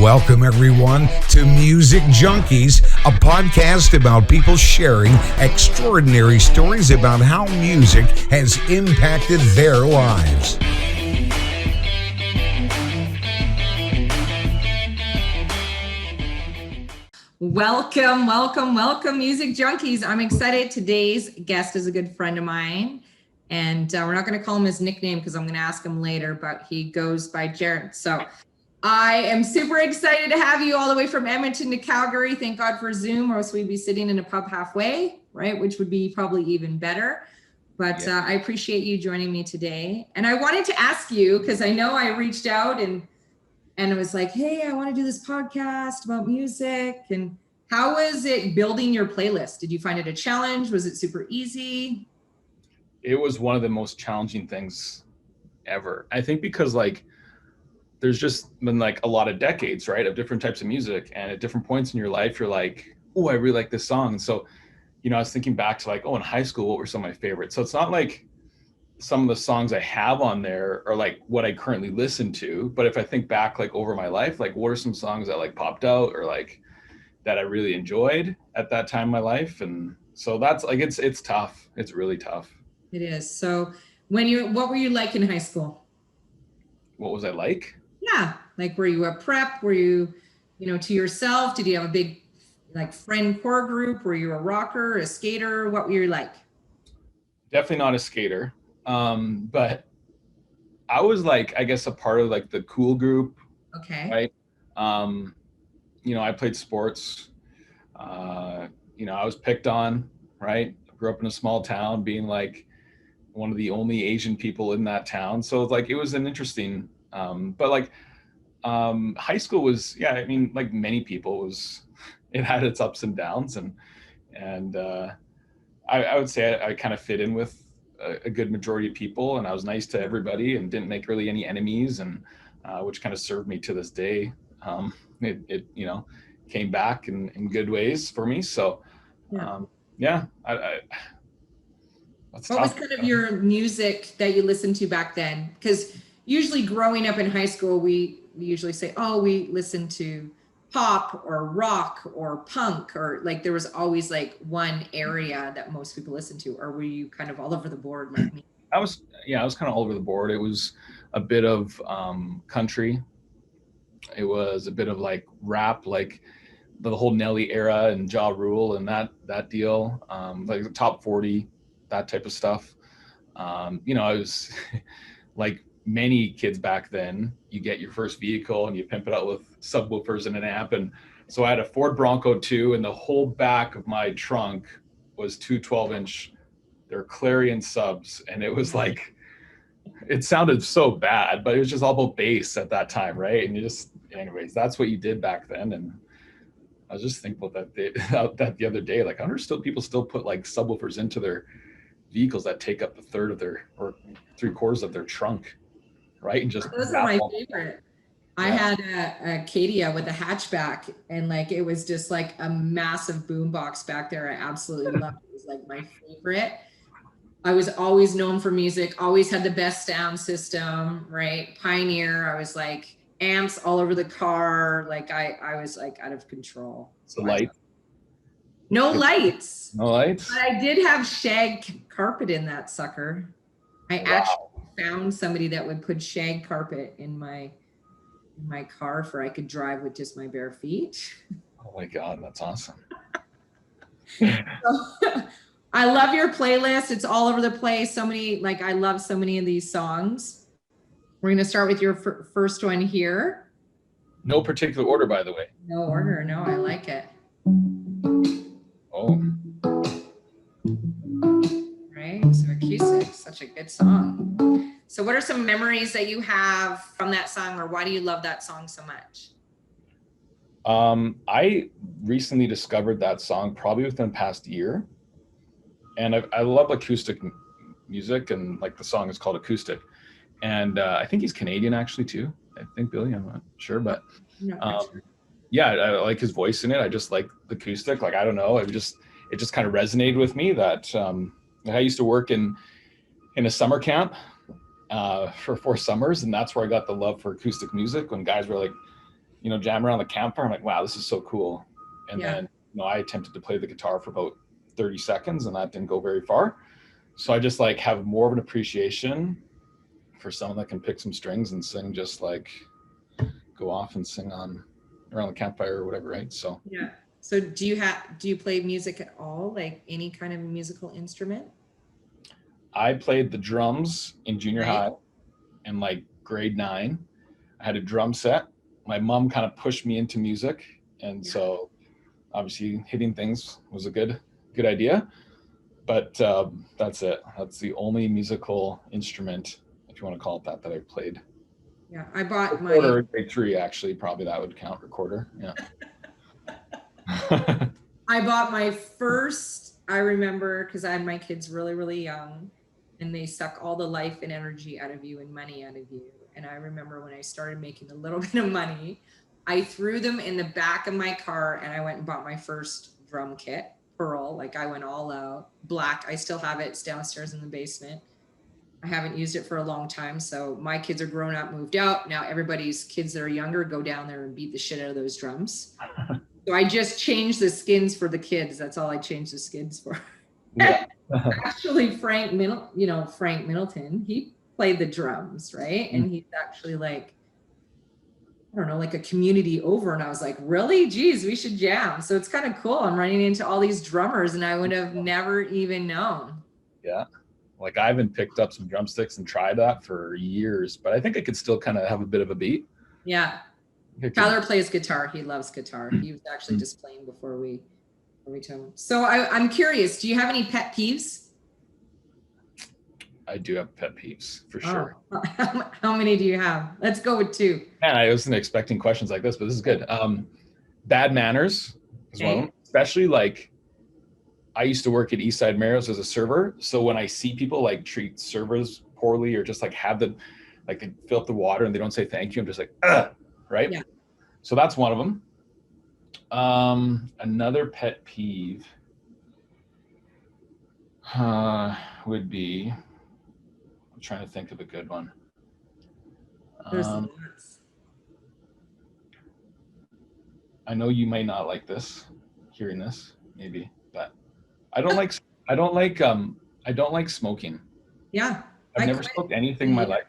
Welcome, everyone, to Music Junkies, a podcast about people sharing extraordinary stories about how music has impacted their lives. Welcome, Music Junkies. I'm excited. Today's guest is a good friend of mine, and we're not going to call him his nickname because I'm going to ask him later, but he goes by Jerek. So I am super excited to have you all the way from Edmonton to Calgary. Thank God for Zoom, or else we'd be sitting in a pub halfway, right? Which would be probably even better. But I appreciate you joining me today. And I wanted to ask you, because I know I reached out and it was like, hey, I want to do this podcast about music. And how was it building your playlist? Did you find it a challenge? Was it super easy? It was one of the most challenging things ever. I think because there's just been a lot of decades, right, of different types of music. And at different points in your life, you're like, oh, I really like this song. And so, I was thinking back to in high school, what were some of my favorites? So it's not like some of the songs I have on there are what I currently listen to. But if I think back over my life, what are some songs that popped out or that I really enjoyed at that time in my life? And so that's it's tough. It's really tough. It is. So what were you like in high school? What was I like? Yeah. Were you a prep? Were you, to yourself? Did you have a big friend core group? Were you a rocker, a skater? What were you like? Definitely not a skater. But I was I guess a part of the cool group. Okay. Right. I played sports. I was picked on, right? Grew up in a small town being one of the only Asian people in that town. So it was an interesting, but high school was, many people it had its ups and downs. And I would say I kind of fit in with a good majority of people, and I was nice to everybody and didn't make really any enemies, and which kind of served me to this day. It came back in good ways for me. So what was kind of your music that you listened to back then? Because usually growing up in high school, we usually say, oh, we listen to pop or rock or punk, or there was always one area that most people listen to. Or were you kind of all over the board like me? I was kind of all over the board. It was a bit of country. It was a bit of rap, the whole Nelly era and Ja Rule and that deal, the top 40, that type of stuff. I was many kids back then, you get your first vehicle and you pimp it out with subwoofers and an amp. And so I had a Ford Bronco 2, and the whole back of my trunk was two 12-inch, they're Clarion subs. And it was it sounded so bad, but it was just all about bass at that time, right? And anyways, that's what you did back then. And I was just thinking about that the other day. I understood people still put subwoofers into their vehicles that take up a third of their or 3/4 of their trunk, right? And just those are my favorite. Yeah. I had a Acadia with a hatchback, and it was just a massive boombox back there. I absolutely loved it. It was my favorite. I was always known for music, always had the best sound system, right? Pioneer. I was amps all over the car. I was out of control. So light. No lights. No lights. But I did have shag carpet in that sucker. I actually found somebody that would put shag carpet in my car for I could drive with just my bare feet. Oh my God, that's awesome. I love your playlist. It's all over the place. So many, I love so many of these songs. We're going to start with your first one here. No particular order, by the way. No order. No, I like it. Oh. Right. So acoustic, such a good song. So what are some memories that you have from that song, or why do you love that song so much? I recently discovered that song probably within the past year. And I love acoustic music, and the song is called Acoustic. And I think he's Canadian actually too. I think Billy, I'm not sure, but yeah, I like his voice in it. I just like the acoustic. I don't know. It just kind of resonated with me that I used to work in a summer camp for 4 summers, and that's where I got the love for acoustic music, when guys were jam around the campfire. I'm like, wow, this is so cool. And Yeah. then, I attempted to play the guitar for about 30 seconds and that didn't go very far. So I just like have more of an appreciation for someone that can pick some strings and sing, just like go off and sing on around the campfire or whatever, right? So yeah. So do you play music at all, like any kind of musical instrument? I played the drums in junior Right. high in like grade 9. I had a drum set. My mom kind of pushed me into music, and so obviously hitting things was a good idea. But that's it. That's the only musical instrument, if you want to call it that I played. Yeah, I bought Recorder, grade 3 actually, probably that would count. Recorder, yeah. I bought my first, I remember, because I had my kids really, really young, and they suck all the life and energy out of you and money out of you. And I remember when I started making a little bit of money, I threw them in the back of my car and I went and bought my first drum kit, Pearl. Like I went all out, black. I still have it. It's downstairs in the basement. I haven't used it for a long time. So my kids are grown up, moved out. Now everybody's kids that are younger go down there and beat the shit out of those drums. So I just changed the skins for the kids. That's all I changed the skins for. Yeah. Actually, Frank Middleton, he played the drums, right? And he's actually like, I don't know, like a community over. And I was like, really? Geez, we should jam. So it's kind of cool. I'm running into all these drummers and I would have never even known. Yeah. Like I haven't picked up some drumsticks and tried that for years, but I think I could still kind of have a bit of a beat. Yeah. Tyler plays guitar. He loves guitar. He was actually just playing before we told him. So I'm curious, do you have any pet peeves? I do have pet peeves for sure. How many do you have? Let's go with 2. Man, I wasn't expecting questions like this, but this is good. Bad manners is one of them. Especially like I used to work at Eastside Marrio's as a server. So when I see people like treat servers poorly or just like like they fill up the water and they don't say thank you, I'm just like, ugh, right? Yeah. So that's one of them. Another pet peeve would be, I'm trying to think of a good one. I know you may not like this, hearing this, maybe, but I don't like smoking. Yeah. I've never smoked anything in my life,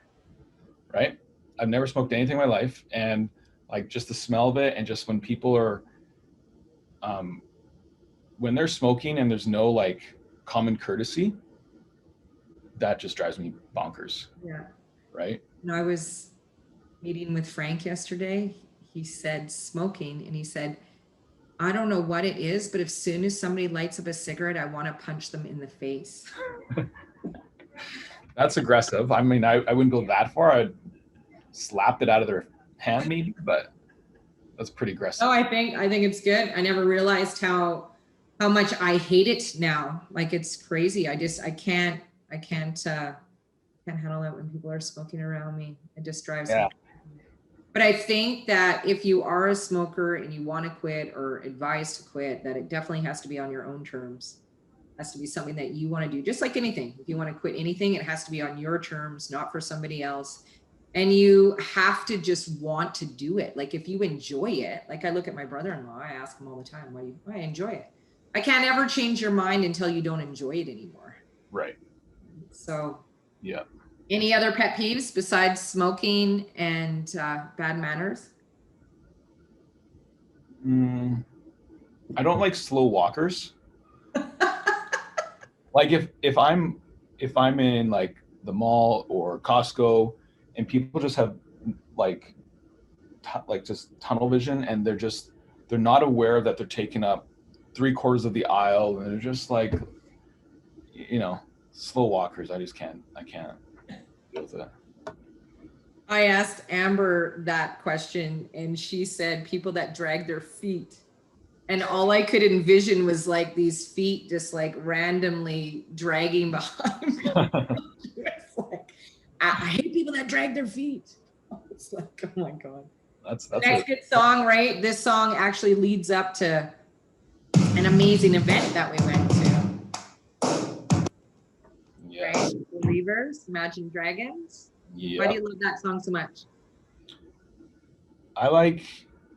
right? I've never smoked anything in my life, and like just the smell of it, and just when people are, when they're smoking and there's no like common courtesy, that just drives me bonkers. Yeah. Right. No, I was meeting with Frank yesterday. He said smoking, and he said, I don't know what it is, but as soon as somebody lights up a cigarette, I want to punch them in the face. That's aggressive. I mean, I wouldn't go that far. I'd slap it out of their hand maybe, but that's pretty aggressive. Oh, I think it's good. I never realized how much I hate it now. Like it's crazy. I can't handle it when people are smoking around me. It just drives me. But I think that if you are a smoker and you want to quit or advise to quit, that it definitely has to be on your own terms. It has to be something that you want to do, just like anything. If you want to quit anything, it has to be on your terms, not for somebody else. And you have to just want to do it. Like if you enjoy it, like I look at my brother-in-law, I ask him all the time, why I enjoy it. I can't ever change your mind until you don't enjoy it anymore. Right. So yeah. Any other pet peeves besides smoking and bad manners? I don't like slow walkers. Like if I'm in like the mall or Costco and people just have like just tunnel vision and they're not aware that they're taking up 3/4 of the aisle and they're just like, slow walkers. I can't deal with it. I asked Amber that question and she said people that drag their feet. And all I could envision was like these feet just like randomly dragging behind me. It's like, I hate people that drag their feet. It's like, oh my God. That's next good song, right? This song actually leads up to an amazing event that we went to. Yeah. Right? Believers, Imagine Dragons. Yeah. Why do you love that song so much? I like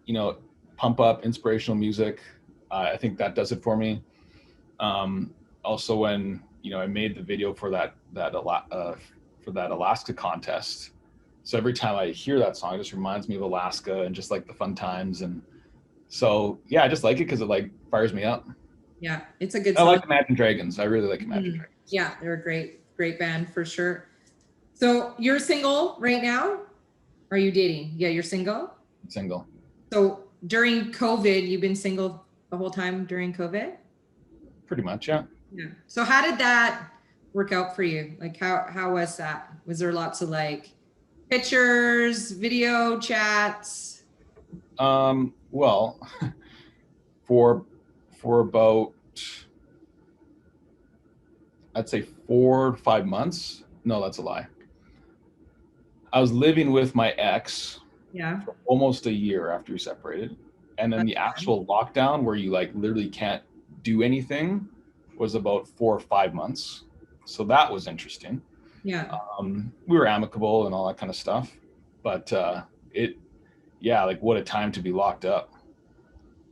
you know, pump up inspirational music. I think that does it for me. Also, when you know, I made the video for that Alaska contest. So every time I hear that song, it just reminds me of Alaska and just like the fun times. And so, yeah, I just like it because it like fires me up. Yeah, it's a good I song. like Imagine Dragons. I really like Imagine Dragons. Yeah, they're a great band for sure. So you're single right now? Are you dating? Yeah, you're single? I'm single. So during COVID, you've been single the whole time during COVID? Pretty much, yeah. Yeah. So how did that work out for you? Like how was that? Was there lots of like pictures, video chats? Well, for about, I'd say 4 to 5 months. No, that's a lie. I was living with my ex for almost a year after we separated. And then the actual lockdown where you like literally can't do anything was about 4 or 5 months. So that was interesting. Yeah. We were amicable and all that kind of stuff, but like what a time to be locked up,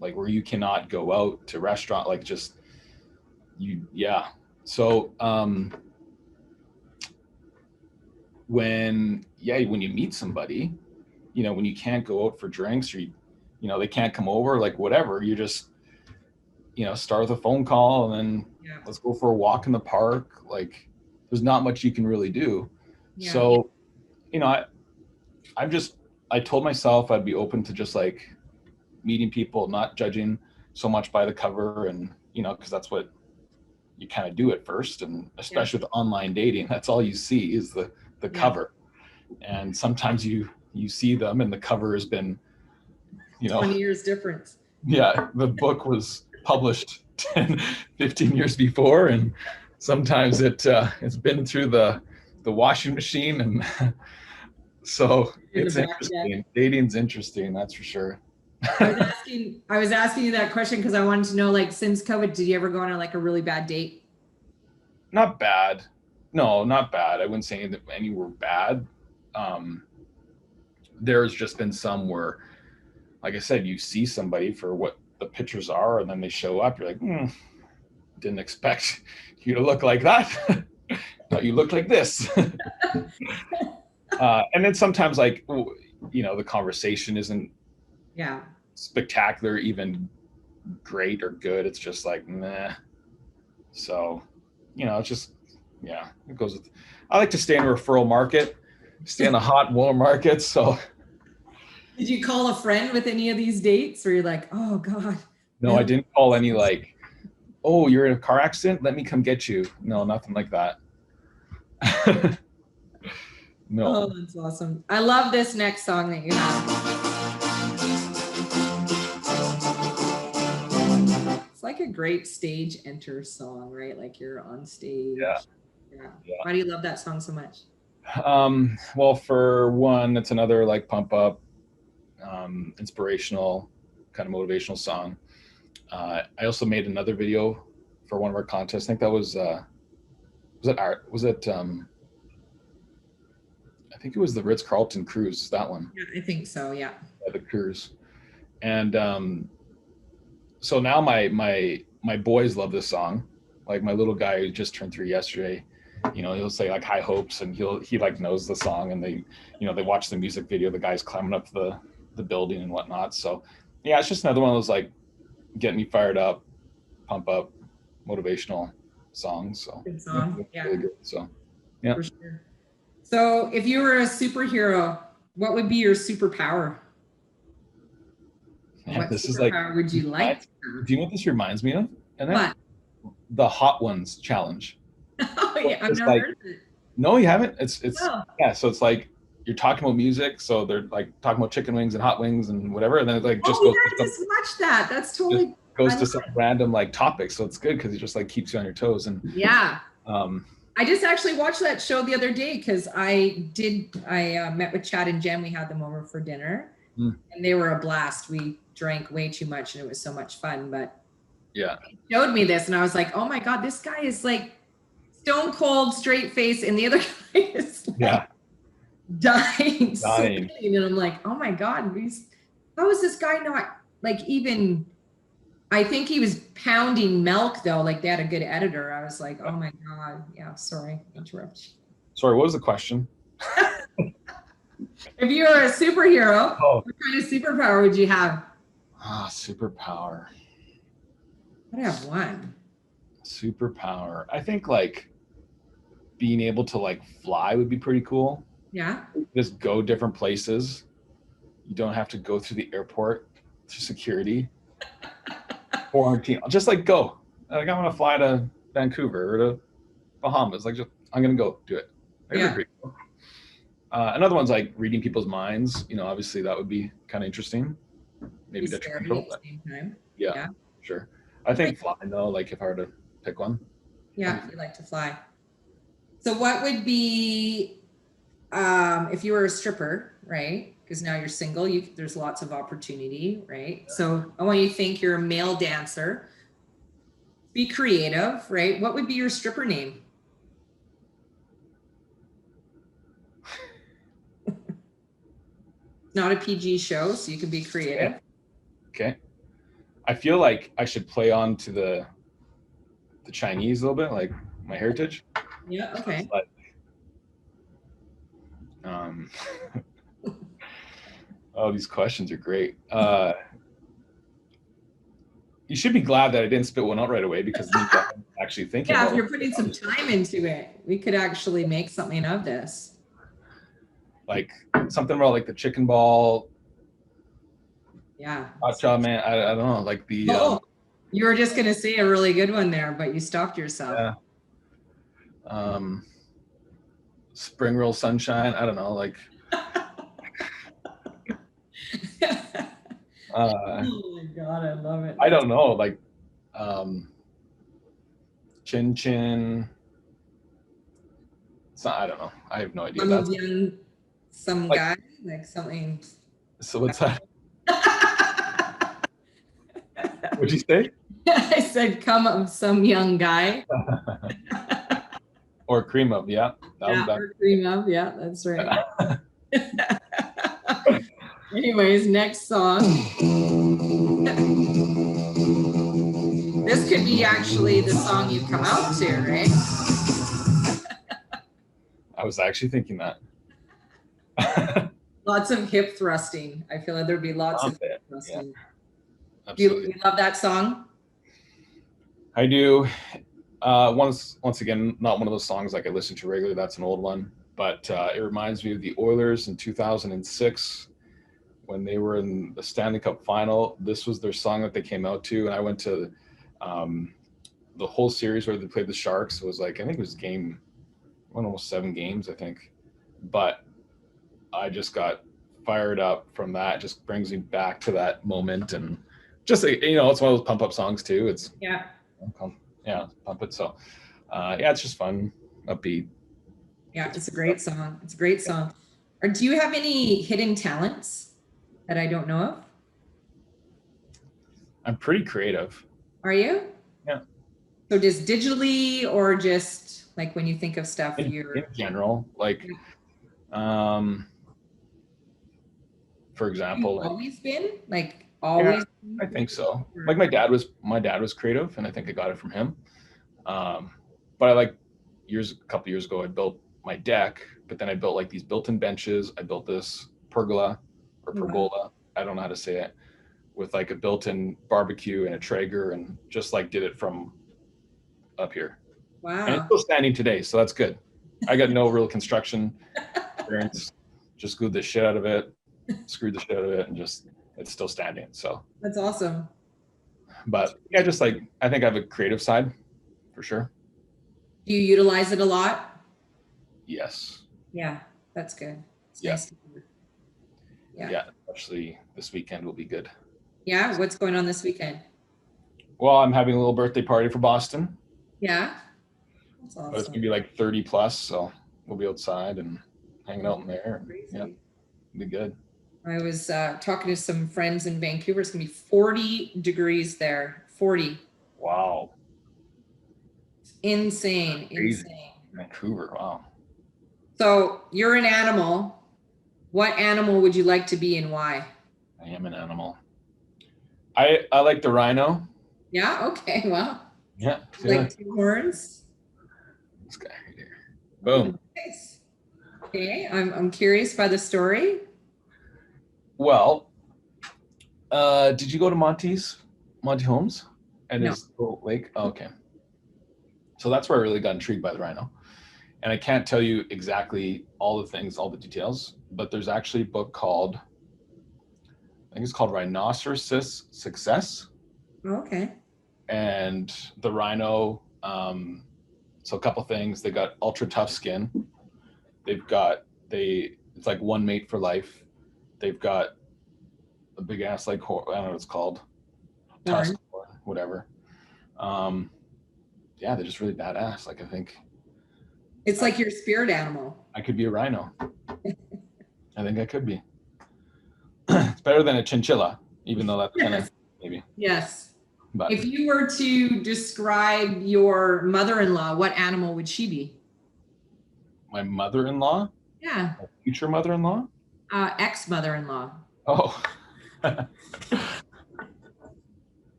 like where you cannot go out to restaurant, like just So when you meet somebody, you know, when you can't go out for drinks or you know, they can't come over, like whatever, you just, you know, start with a phone call and then let's go for a walk in the park. Like there's not much you can really do. Yeah. So, you know, I told myself I'd be open to just like meeting people, not judging so much by the cover, and, you know, because that's what you kind of do at first. And especially with online dating, that's all you see is the cover. And sometimes you see them and the cover has been, you know, 20 years difference. Yeah. The book was published 10, 15 years before. And sometimes it's been through the washing machine. And so it's interesting. Dating's interesting. That's for sure. I was asking you that question because I wanted to know, like, since COVID, did you ever go on like a really bad date? Not bad. No, not bad. I wouldn't say any were bad. There's just been some where, like I said, you see somebody for what the pictures are, and then they show up. You're like, didn't expect you to look like that. No, you look like this. And then sometimes, like, you know, the conversation isn't spectacular, even great or good. It's just like, meh. So, you know, it's just, it goes with, I like to stay in a referral market, stay in the hot, warm market. So did you call a friend with any of these dates where you're like, oh God? No, I didn't call any like, oh, you're in a car accident? Let me come get you. No, nothing like that. No. Oh, that's awesome. I love this next song that you have. It's like a great stage enter song, right? Like you're on stage. Yeah. Why do you love that song so much? Well, for one, it's another like pump up, inspirational, kind of motivational song. I also made another video for one of our contests. I think that was it art? Was it? I think it was the Ritz-Carlton cruise. That one. Yeah, I think so. Yeah. The cruise, and so now my boys love this song. Like my little guy who just turned 3 yesterday, you know, he'll say like high hopes, and he like knows the song, and they, you know, they watch the music video. The guy's climbing up the building and whatnot. So yeah, it's just another one of those like getting me fired up, pump up, motivational songs. So good song. Yeah. Really good. So yeah. For sure. So if you were a superhero, what would be your superpower? Man, what this superpower is like, would you like? Do you know what this reminds me of? And then what? The Hot Ones challenge. Oh yeah, I've never heard of it. No, you haven't? It's yeah, so it's like you're talking about music, so they're like talking about chicken wings and hot wings and whatever, and then it like just goes to just watch that. That's totally goes to some random like topic. So it's good because it just like keeps you on your toes. And I just actually watched that show the other day because I met with Chad and Jen. We had them over for dinner, and they were a blast. We drank way too much and it was so much fun, but yeah, he showed me this and I was like, oh my God, this guy is like stone cold, straight face, and the other guy is like dying. And I'm like, oh my God, How is this guy not like even? I think he was pounding milk though. Like they had a good editor. I was like, oh my god. Yeah, sorry, interrupt. Sorry, what was the question? If you were a superhero, Oh. what kind of superpower would you have? Superpower. I'd have one. Superpower. I think like being able to like fly would be pretty cool. Yeah. Just go different places. You don't have to go through the airport through security. Quarantine. I'll just like go. Like I want to fly to Vancouver or to Bahamas. Like just I'm gonna go do it. That'd be pretty cool. Another one's like reading people's minds. You know, obviously that would be kind of interesting. Maybe detrimental. At the same time. Yeah, sure. I think flying though, like if I were to pick one. Yeah, you like to fly. So what would be if you were a stripper, right? Because now you're single, there's lots of opportunity, right? So I want you to think you're a male dancer. Be creative, right? What would be your stripper name? Not a PG show, so you can be creative. Okay. I feel like I should play on to the Chinese a little bit, like my heritage. Yeah, okay. But, oh, these questions are great. You should be glad that I didn't spit one out right away because I'm actually thinking. Yeah, if you're putting some time into it, we could actually make something of this. Like something about like the chicken ball. Yeah. Hot job, man. I don't know, like the. You were just gonna say a really good one there, but you stopped yourself. Yeah. Spring roll sunshine. I don't know, like. Oh my god, I love it. I don't know, like, chin chin. It's not, I don't know. I have no idea. Some like, guy, like something. So what's that? What'd you say? I said, come of some young guy. Or cream of, yeah. Or cream of, yeah, that's right. Anyways, next song. This could be actually the song you come out to, right? I was actually thinking that. Lots of hip thrusting. I feel like there'd be lots of hip thrusting. Yeah. Absolutely. You love that song? I do. Once again, not one of those songs like I listen to regularly. That's an old one, but it reminds me of the Oilers in 2006 when they were in the Stanley Cup final. This was their song that they came out to, and I went to the whole series where they played the Sharks. It was like, I think it was almost 7 games, I think. But I just got fired up from that. It just brings me back to that moment, and just it's one of those pump up songs too. It's pump it. So it's just fun, upbeat. Yeah, it's a great song. It's a great song. Or do you have any hidden talents that I don't know of? I'm pretty creative. Are you? Yeah. So just digitally or just like when you think of stuff in general, like for example, always been like always. Yeah, I think so. Like my dad was creative, and I think I got it from him. But I a couple years ago, I built my deck, but then I built like these built-in benches. I built this pergola. I don't know how to say it, with like a built-in barbecue and a Traeger, and just like did it from up here. Wow. And it's still standing today, so that's good. I got no real construction experience. Just glued the shit out of it, screwed the shit out of it, and just it's still standing. So that's awesome. But yeah, just like I think I have a creative side for sure. Do you utilize it a lot? Yes. Yeah, that's good. It's nice to hear. Yeah, especially this weekend will be good. Yeah, what's going on this weekend? Well, I'm having a little birthday party for Boston. Yeah. That's awesome. But it's gonna be like 30 plus, so we'll be outside and hanging out in there. Yeah, it'll be good. I was talking to some friends in Vancouver. It's gonna be 40 degrees there. 40. Wow. Insane. Vancouver, wow. So you're an animal. What animal would you like to be and why? I am an animal. I like the rhino. Yeah. Okay. Well, Yeah. like two horns. This guy right here. Boom. Nice. Okay. I'm curious by the story. Well, did you go to Monty Holmes and No. his little lake? Oh, okay. So that's where I really got intrigued by the rhino. And I can't tell you exactly all the things, all the details, but there's actually a book called, I think it's called Rhinoceros Success. Okay. And the rhino, so a couple things. They got ultra tough skin. It's like one mate for life. They've got a big ass, like, I don't know what it's called. Tusk or whatever. Yeah, they're just really badass. Like, I think It's like your spirit animal. I could be a rhino. I think I could be. It's better than a chinchilla, even though that's kind of maybe. Yes. But If you were to describe your mother-in-law, what animal would she be? my mother-in-law, Yeah. my future mother-in-law. Ex-mother-in-law. Oh. I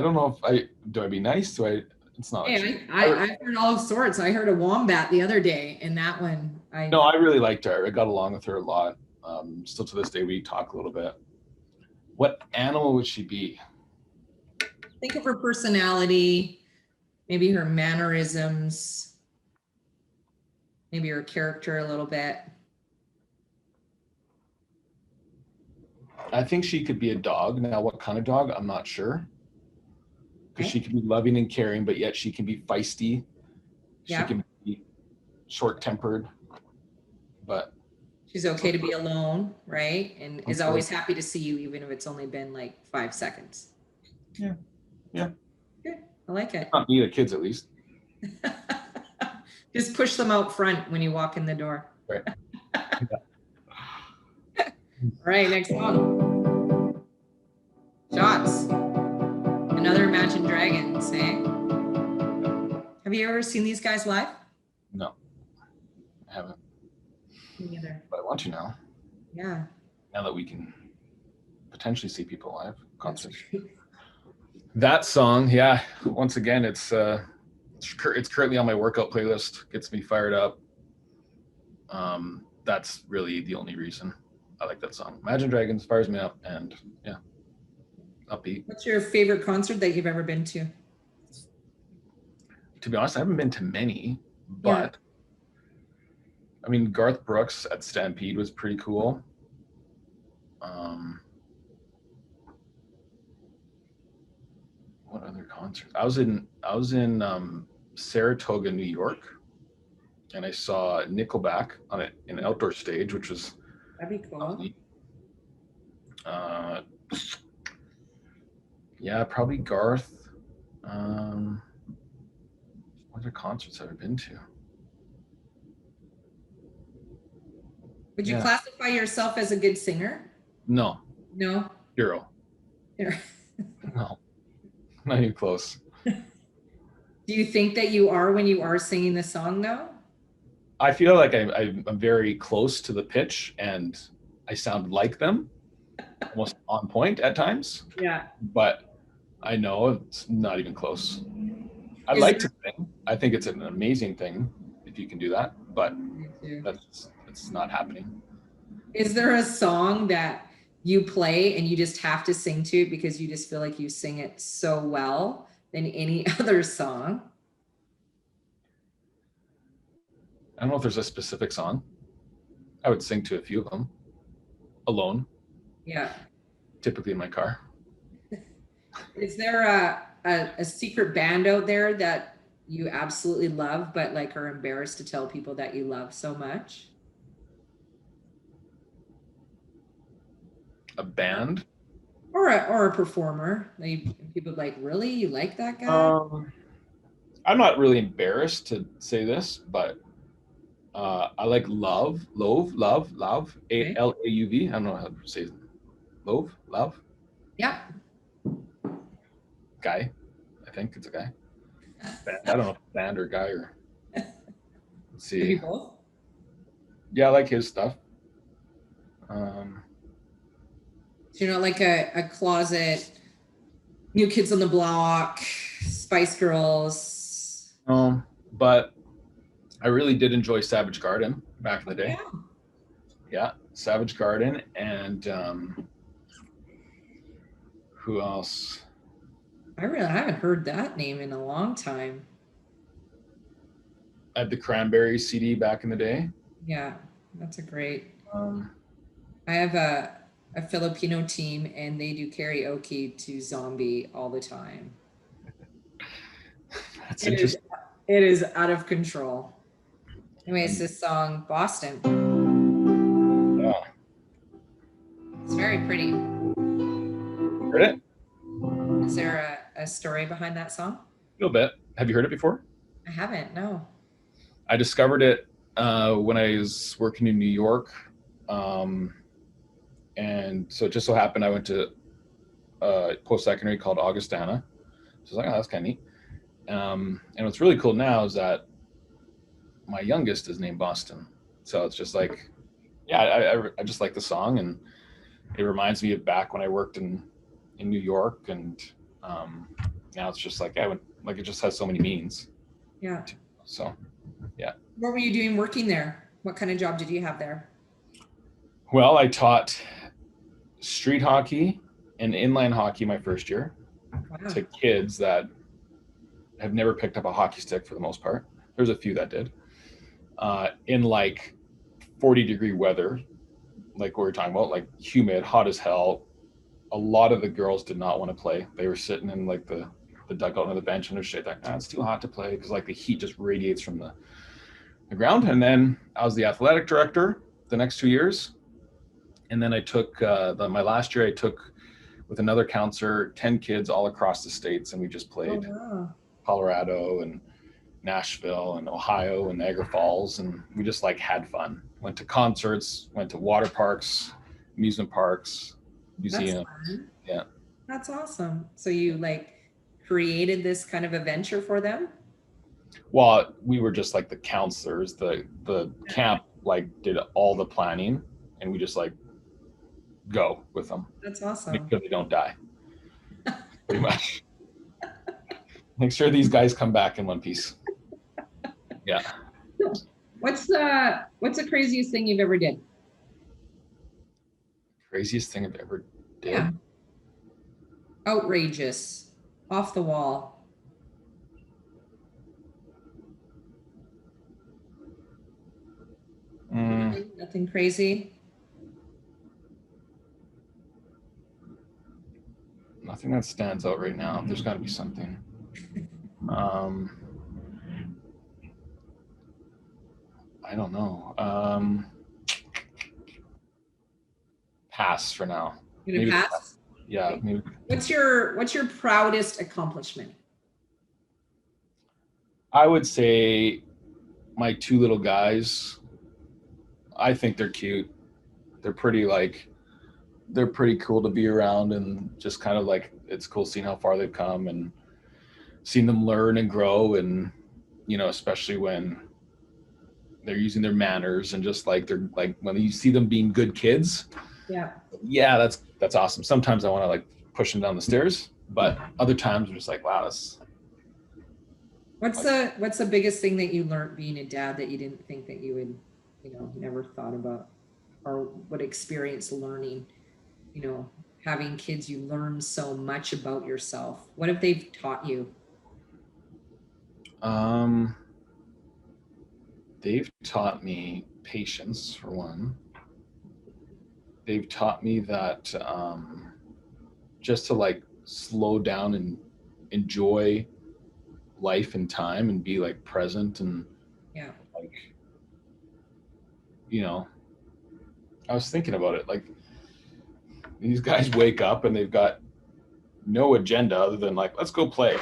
don't know if do I be nice? It's not. Hey, I've heard all sorts. I heard a wombat the other day, and that one No, I really liked her. I got along with her a lot. Still to this day, we talk a little bit. What animal would she be? think of her personality, maybe her mannerisms, maybe her character a little bit. I think she could be a dog. Now, what kind of dog? I'm not sure. Because she can be loving and caring, but yet she can be feisty. Yeah. She can be short-tempered, but She's okay to be alone, right? And is always happy to see you, even if it's only been like 5 seconds. Yeah. Yeah. Good. I like it. Not me, the kids at least. Just push them out front when you walk in the door. Right. All right, next song. Shots. Another Imagine Dragons, eh? Have you ever seen these guys live? No, I haven't. Me neither. But I want to now. Yeah. Now that we can potentially see people live concerts. That's That song, yeah. Once again, it's currently on my workout playlist. Gets me fired up. That's really the only reason I like that song. Imagine Dragons fires me up, and yeah, upbeat. What's your favorite concert that you've ever been to? To be honest, I haven't been to many, but I mean, Garth Brooks at Stampede was pretty cool. What other concerts? I was in Saratoga, New York, and I saw Nickelback on an outdoor stage, which was That'd be cool. Yeah, probably Garth. What other concerts have I been to? Would you classify yourself as a good singer? No. No. Hero. No. Not even close. Do you think that you are when you are singing the song though? I feel like I'm very close to the pitch and I sound like them, almost on point at times. Yeah. But I know it's not even close. I'd like to sing. I think it's an amazing thing if you can do that, but it's not happening. Is there a song that you play and you just have to sing to it because you just feel like you sing it so well than any other song? I don't know if there's a specific song. I would sing to a few of them alone. Yeah. Typically in my car. Is there a secret band out there that you absolutely love, but like are embarrassed to tell people that you love so much? A band? Or a performer. Like people like, really? You like that guy? I'm not really embarrassed to say this, but I like Love, Okay. Alauv. I don't know how to say it. Love. Yeah. Guy. I think it's a guy. Band. I don't know if it's band or guy or. Let's Maybe see. both. Yeah, I like his stuff. So you're not like a closet, New Kids on the Block, Spice Girls. But I really did enjoy Savage Garden back in the day. Yeah, Savage Garden, and who else? I haven't heard that name in a long time. I had the Cranberries CD back in the day. Yeah, that's a great. I have a Filipino team, and they do karaoke to Zombie all the time. That's interesting. It is out of control. Anyway, it's this song, Boston. Yeah. It's very pretty. Heard it? Is there a story behind that song? A little bit. Have you heard it before? I haven't, no. I discovered it when I was working in New York. And so it just so happened I went to post-secondary called Augustana. So I was like, oh, that's kind of neat. And what's really cool now is that my youngest is named Boston. So it's just like, yeah, I just like the song, and it reminds me of back when I worked in New York, and now it's just like, it just has so many meanings. Yeah. So, yeah. What were you doing working there? What kind of job did you have there? Well, I taught street hockey and inline hockey my first year to kids that have never picked up a hockey stick for the most part. There's a few that did. In like 40-degree weather, like what we're talking about, like humid, hot as hell. A lot of the girls did not want to play. They were sitting in like the dugout on the bench and they're straight like, it's too hot to play, because like the heat just radiates from the ground. And then I was the athletic director the next 2 years. And then I took my last year, I took with another counselor 10 kids all across the states, and we just played Colorado and Nashville and Ohio and Niagara Falls, and we just like had fun. Went to concerts, went to water parks, amusement parks, museums. Yeah, that's awesome. So you like created this kind of adventure for them? Well, we were just like the counselors. The camp like did all the planning, and we just like go with them. That's awesome. Make sure they don't die. Pretty much. Make sure these guys come back in one piece. Yeah. What's the craziest thing you've ever did? Craziest thing I've ever did? Yeah. Outrageous. Off the wall. Nothing crazy? Nothing that stands out right now. There's got to be something. I don't know. Pass for now. Maybe pass? Yeah. Okay. Maybe. What's your proudest accomplishment? I would say my two little guys. I think they're cute. They're pretty cool to be around, and just kind of like, it's cool seeing how far they've come and seeing them learn and grow, and especially when they're using their manners, and just like they're like, when you see them being good kids. Yeah, that's awesome. Sometimes I want to like push them down the stairs, but other times I'm just like, wow, that's. What's the biggest thing that you learned being a dad that you didn't think that you would, never thought about, or would experience learning? Having kids, you learn so much about yourself. What have they taught you? They've taught me patience, for one. They've taught me that just to like slow down and enjoy life and time, and be like present, and like, I was thinking about it, like these guys wake up and they've got no agenda other than like, let's go play.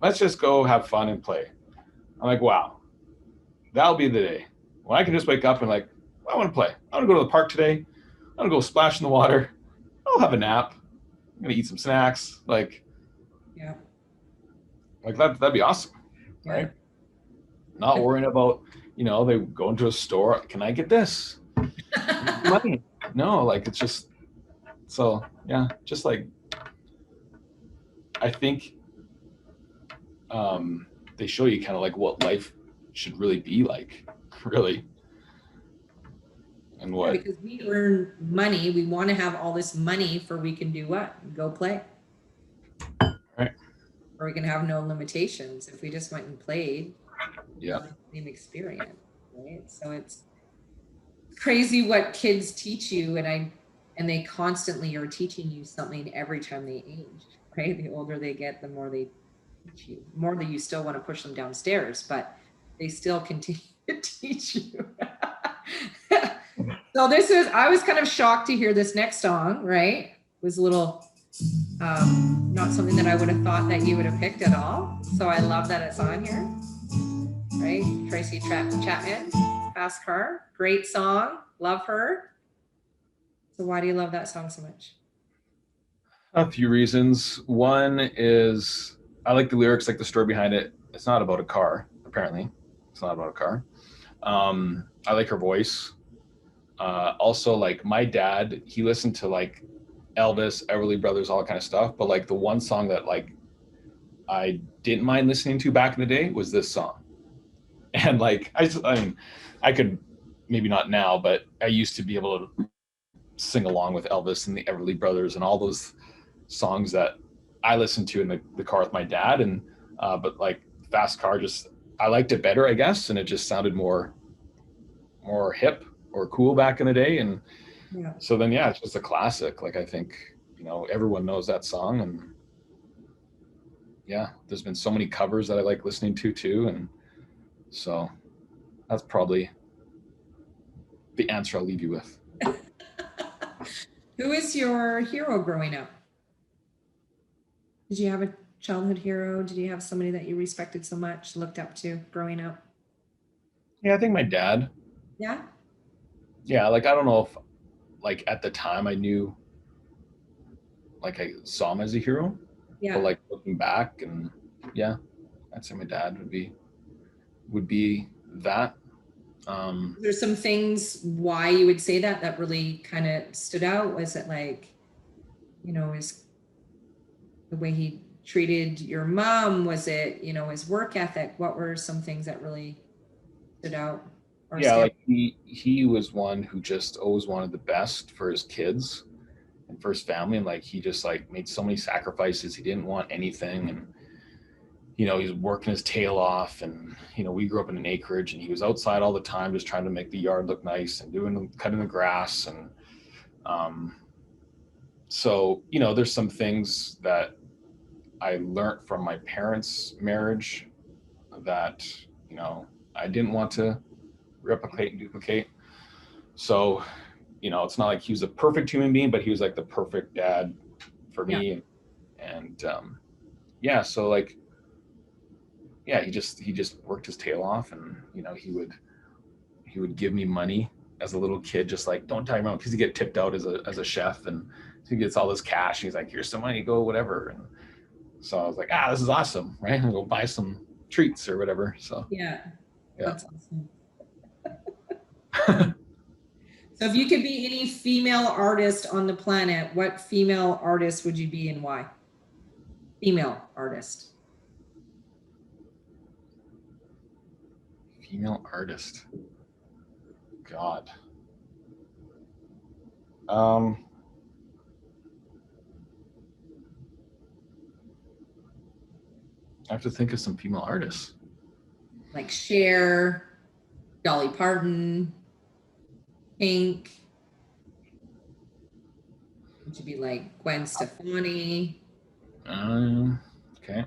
Let's just go have fun and play. I'm like, wow, that'll be the day when I can just wake up and like, I want to play. I want to go to the park today. I want to go splash in the water. I'll have a nap. I'm going to eat some snacks. Like that'd be awesome. Right? Not worrying about they go into a store. Can I get this? Money. No, like it's just so yeah, just like I think they show you kind of like what life should really be like, really. And what because we earn money, we want to have all this money for we can do what? Go play. Right. Or we can have no limitations if we just went and played. Yeah. Same experience, right? So it's crazy what kids teach you, and they constantly are teaching you something every time they age, right? The older they get, the more they teach you, more that you still want to push them downstairs, but they still continue to teach you. So I was kind of shocked to hear this next song, right? It was a little, not something that I would have thought that you would have picked at all. So I love that it's on here, right? Tracy Chapman, Fast Car, great song, love her. So why do you love that song so much? A few reasons. One is I like the lyrics, like the story behind it. It's not about a car, apparently. It's not about a car. I like her voice. Also, like my dad, he listened to like Elvis, Everly Brothers, all that kind of stuff. But like the one song that like I didn't mind listening to back in the day was this song. And like I mean, I could maybe not now, but I used to be able to sing along with Elvis and the Everly Brothers and all those songs that I listened to in the car with my dad. And but like Fast Car, just I liked it better, I guess, and it just sounded more hip or cool back in the day. And Yeah. so then it's just a classic. Like I think everyone knows that song, and yeah, there's been so many covers that I like listening to too, and so that's probably the answer I'll leave you with. Who is your hero growing up? Did you have a childhood hero? Did you have somebody that you respected so much, looked up to growing up? Yeah, I think my dad. Yeah. Yeah, like I don't know if like at the time I knew, like I saw him as a hero, Yeah. but like looking back, and yeah, I'd say my dad would be that. There's some things why you would say that really kind of stood out. Was it like, is the way he treated your mom? Was it, his work ethic? What were some things that really stood out? Yeah, like he was one who just always wanted the best for his kids and for his family, and like he just like made so many sacrifices. He didn't want anything, and he was working his tail off, and we grew up in an acreage, and he was outside all the time just trying to make the yard look nice and cutting the grass. And so there's some things that I learned from my parents' marriage that I didn't want to replicate and duplicate. So it's not like he was a perfect human being, but he was like the perfect dad for me. And so like he just worked his tail off, and he would give me money as a little kid, just like, don't tell your mom, because he get tipped out as a chef, and he gets all this cash, and he's like, here's some money, go whatever. And so I was like, this is awesome, right? And go buy some treats or whatever. So yeah. That's awesome. So if you could be any female artist on the planet, what female artist would you be and why? Female artist. Female artist. God. I have to think of some female artists. Like Cher, Dolly Parton, Pink. Would you be like Gwen Stefani? Okay.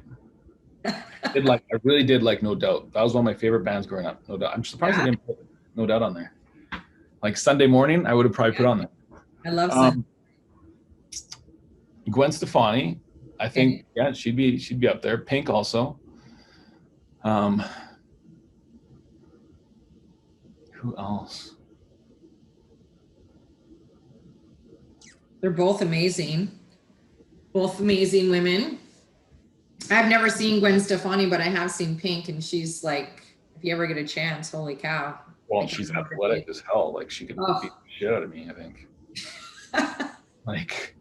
I really did like No Doubt. That was one of my favorite bands growing up. No Doubt. I'm surprised I didn't put No Doubt on there. Like Sunday Morning, I would have probably put on there. I love Gwen Stefani. I think she'd be up there. Pink also. Who else? They're both amazing. Both amazing women. I've never seen Gwen Stefani, but I have seen Pink, and she's like if you ever get a chance, holy cow. Well, Like, she's athletic as hell. Like she could Oh. beat the shit out of me, I think. Like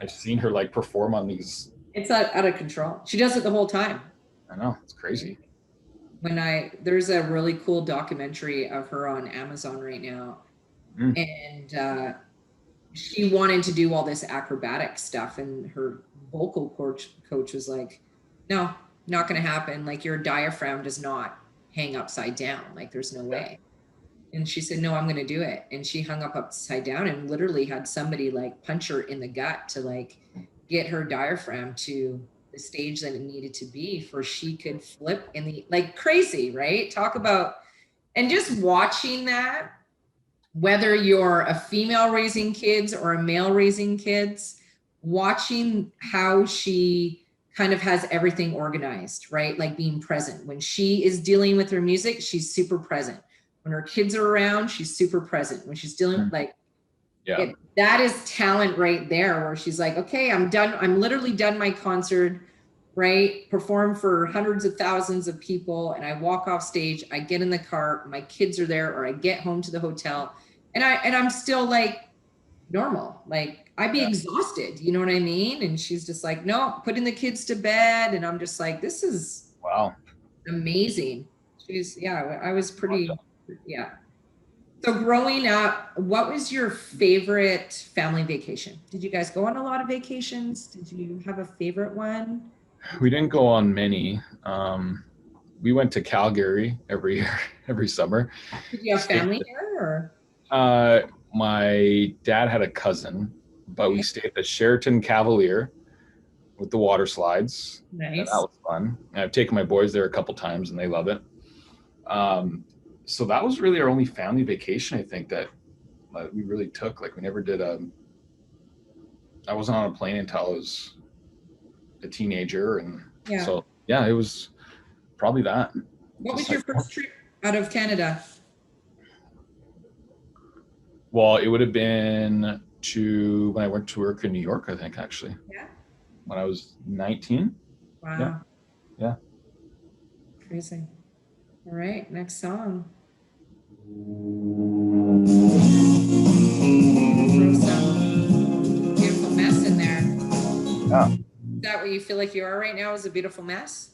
I've seen her like perform on these. It's out of control. She does it the whole time. I know, it's crazy. There's a really cool documentary of her on Amazon right now. And she wanted to do all this acrobatic stuff, and her vocal coach was like, no, not going to happen. Like, your diaphragm does not hang upside down. Like, there's no way. And she said, no, I'm going to do it. And she hung up upside down and literally had somebody like punch her in the gut to like get her diaphragm to the stage that it needed to be for she could flip in the, like, crazy, right? Talk about, and just watching that, whether you're a female raising kids or a male raising kids, watching how she kind of has everything organized, right? Like being present. When she is dealing with her music, she's super present. When her kids are around, she's super present. When she's dealing like, that is talent right there, where she's like, okay, I'm done. I'm literally done my concert, right? Perform for hundreds of thousands of people. And I walk off stage, I get in the car, my kids are there, or I get home to the hotel, and I'm still like normal. Like, I'd be exhausted, you know what I mean? And she's just like, no, putting the kids to bed. And I'm just like, this is amazing. I was pretty, So growing up, what was your favorite family vacation? Did you guys go on a lot of vacations? Did you have a favorite one? We didn't go on many. We went to Calgary every year, every summer. Did you have family there, or? My dad had a cousin, but we stayed at the Sheraton Cavalier with the water slides. Nice. And that was fun. And I've taken my boys there a couple times and they love it. So that was really our only family vacation, I think, that we really took. Like, we never did I wasn't on a plane until I was a teenager. And so, it was probably that. What was your first trip out of Canada? Well, it would have been when I went to work in New York, I think, actually. Yeah. When I was 19. Wow. Yeah. Crazy. All right, next song. Throw some beautiful mess in there. Yeah. Is that what you feel like you are right now, is a beautiful mess?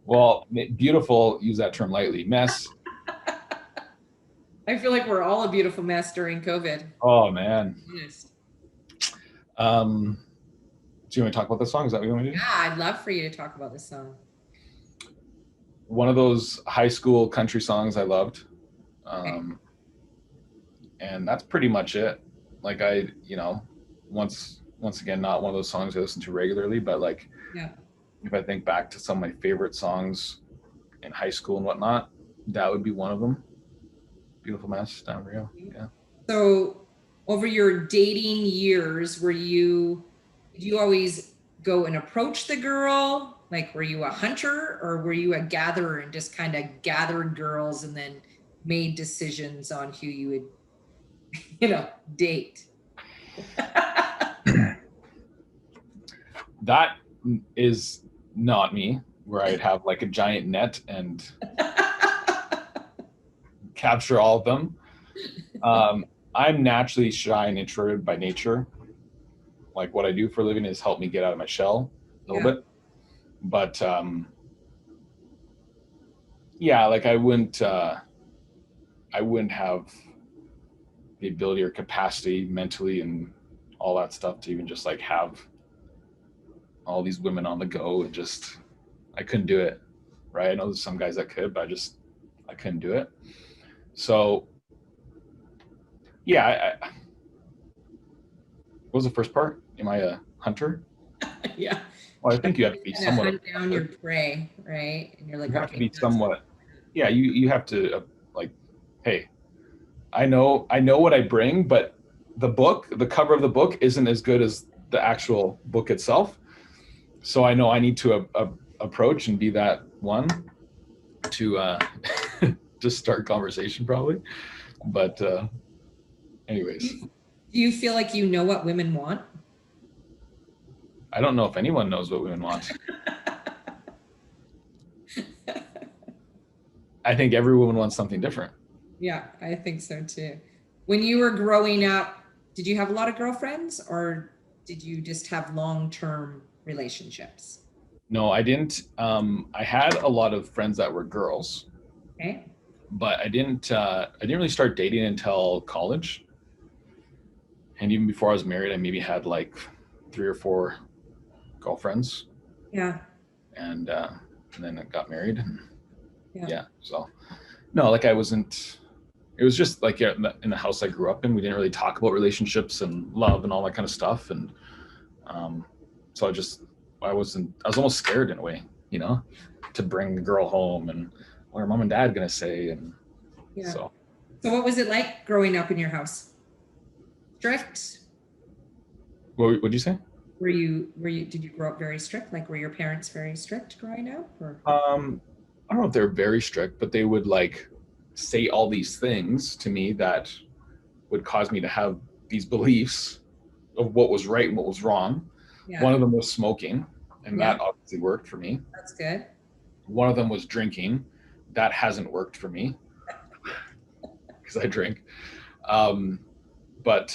Well, beautiful, use that term lightly. Mess. I feel like we're all a beautiful mess during COVID. Oh, man. Yes. Do you want to talk about this song? Is that what you want to do? Yeah, I'd love for you to talk about this song. One of those high school country songs I loved. And that's pretty much it. Like, once again, not one of those songs I listen to regularly, but like, if I think back to some of my favorite songs in high school and whatnot, that would be one of them. Beautiful Mess, Down Rio. Yeah. So over your dating years, did you always go and approach the girl? Like, were you a hunter, or were you a gatherer and just kind of gathered girls and then made decisions on who you would, date? That is not me, where I'd have like a giant net and capture all of them. I'm naturally shy and introverted by nature. Like, what I do for a living is help me get out of my shell a little bit. But like, I wouldn't have the ability or capacity mentally and all that stuff to even just like have all these women on the go, and just, I couldn't do it. Right. I know there's some guys that could, but I couldn't do it. So what was the first part? Am I a hunter? Yeah. Well, I think you have to be somewhat hunt down your prey, right? And you're like, you have to be somewhat. Yeah, you have to like, hey, I know what I bring, but the cover of the book isn't as good as the actual book itself. So I know I need to approach and be that one to just start conversation, probably. But anyways. Do you feel like you know what women want? I don't know if anyone knows what women want. I think every woman wants something different. Yeah, I think so too. When you were growing up, did you have a lot of girlfriends or did you just have long-term relationships? No, I didn't. I had a lot of friends that were girls, Okay. but I didn't. I didn't really start dating until college. And even before I was married, I maybe had like 3 or 4 girlfriends, Yeah. and then I got married. And Yeah. yeah, so no, like I wasn't. It was just like, yeah, in the house I grew up in, we didn't really talk about relationships and love and all that kind of stuff. And so I was almost scared in a way, you know, to bring the girl home and what are mom and dad gonna say? And Yeah. so. So what was it like growing up in your house? Strict? What'd you say? Did you grow up very strict? Like, were your parents very strict growing up or? I don't know if they're very strict, but they would like say all these things to me that would cause me to have these beliefs of what was right and what was wrong. Yeah. One of them was smoking, and Yeah. that obviously worked for me. That's good. One of them was drinking. That hasn't worked for me because I drink. But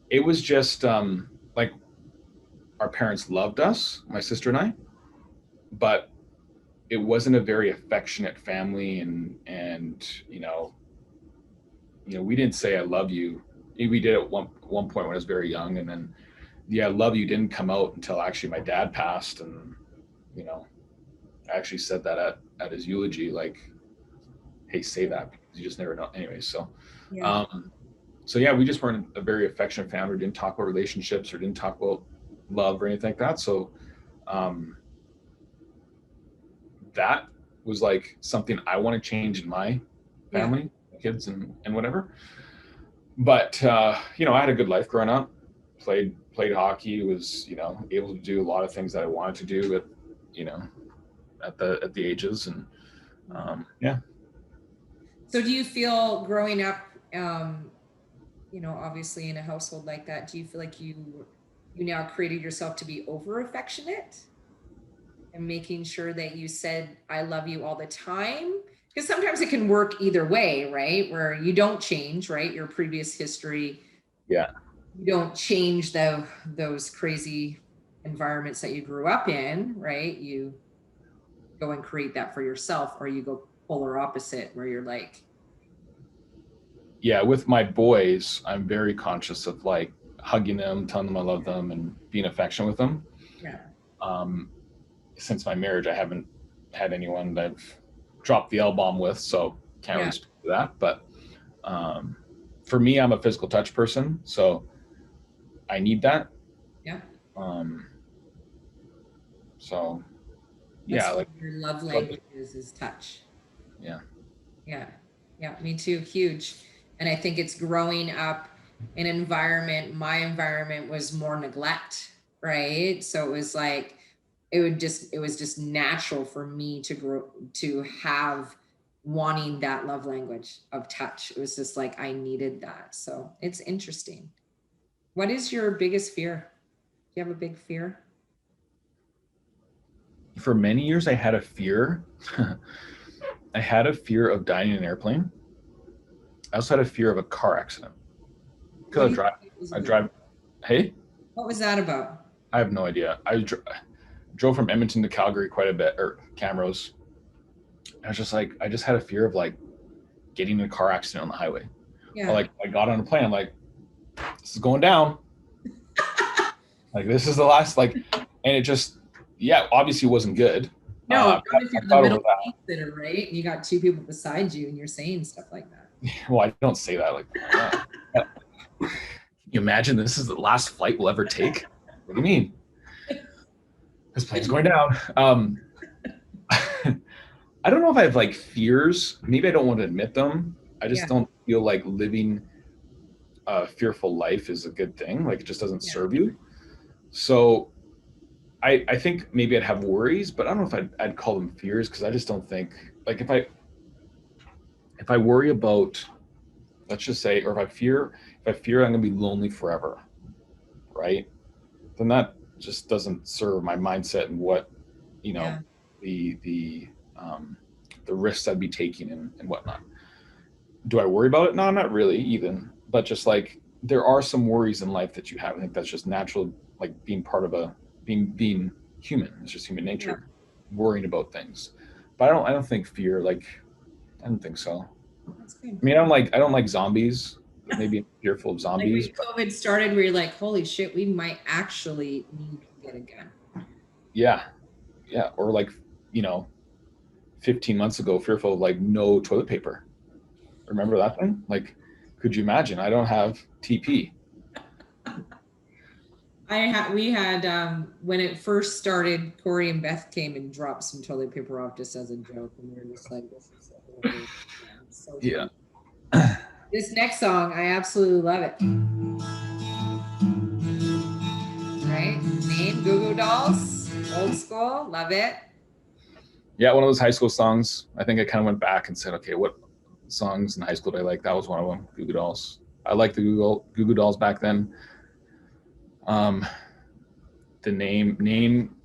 it was just like our parents loved us, my sister and I, but it wasn't a very affectionate family, and we didn't say I love you. We did at one point when I was very young, and then the I love you didn't come out until actually my dad passed, and I actually said that at his eulogy, like, hey, say that because you just never know. Anyway, so Yeah. so yeah, we just weren't a very affectionate family. We didn't talk about relationships or didn't talk about love or anything like that. So that was like something I want to change in my family, kids and whatever. But I had a good life growing up. Played hockey. Was able to do a lot of things that I wanted to do at the ages, and yeah. So do you feel growing up, obviously in a household like that, do you feel like you now created yourself to be over affectionate and making sure that you said, I love you all the time? Because sometimes it can work either way, right? Where you don't change, right? Your previous history. Yeah. You don't change those crazy environments that you grew up in, right? You go and create that for yourself, or you go polar opposite where you're like. Yeah, with my boys, I'm very conscious of like hugging them, telling them I love them, and being affectionate with them. Yeah. Since my marriage, I haven't had anyone that I've dropped the L-bomb with, so can't really speak to that. But for me, I'm a physical touch person, so I need that. Yeah. So That's yeah, like your love language is touch. Yeah. Yeah. Yeah. Me too. Huge. And I think it's growing up in an environment. My environment was more neglect, right? So it was like, it was just natural for me to have wanting that love language of touch. It was just like, I needed that. So it's interesting. What is your biggest fear? Do you have a big fear? For many years, I had a fear. I had a fear of dying in an airplane. I also had a fear of a car accident. Because I drive. Hey? What was that about? I have no idea. I drove from Edmonton to Calgary quite a bit, or Camrose. I was just like, I just had a fear of like getting in a car accident on the highway. Yeah. Or like I got on a plane, I'm like, this is going down. Like this is the last, like, and it just, yeah, obviously wasn't good. No, if you're the middle sitter, right? You got two people beside you and you're saying stuff like that. Well, I don't say that like that. Can you imagine this is the last flight we'll ever take? What do you mean? This plane's going down. I don't know if I have like fears. Maybe I don't want to admit them. I just don't feel like living a fearful life is a good thing. Like it just doesn't serve you. So I think maybe I'd have worries, but I don't know if I'd call them fears, because I just don't think, like, if I worry about, let's just say, or if I fear I'm gonna be lonely forever, right? Then that just doesn't serve my mindset and what, the the risks I'd be taking and whatnot. Do I worry about it? No, not really even, but just like there are some worries in life that you have. I think that's just natural, like being part of being human. It's just human nature, worrying about things. But I don't think fear, like, I don't think so. That's good. I mean, I don't like zombies. Maybe I'm fearful of zombies. Like when COVID started, where you're like, holy shit, we might actually need to get a gun. Yeah. Or like, 15 months ago, fearful of like no toilet paper. Remember that thing? Like, could you imagine? I don't have TP. We had when it first started, Corey and Beth came and dropped some toilet paper off just as a joke, and we were just like, "This is so Yeah." This next song, I absolutely love it. Right? Name Goo Goo Dolls, old school, love it. Yeah, one of those high school songs. I think I kind of went back and said, okay, what songs in high school did I like? That was one of them. Goo Goo Dolls. I liked the Goo Goo Dolls back then. The name,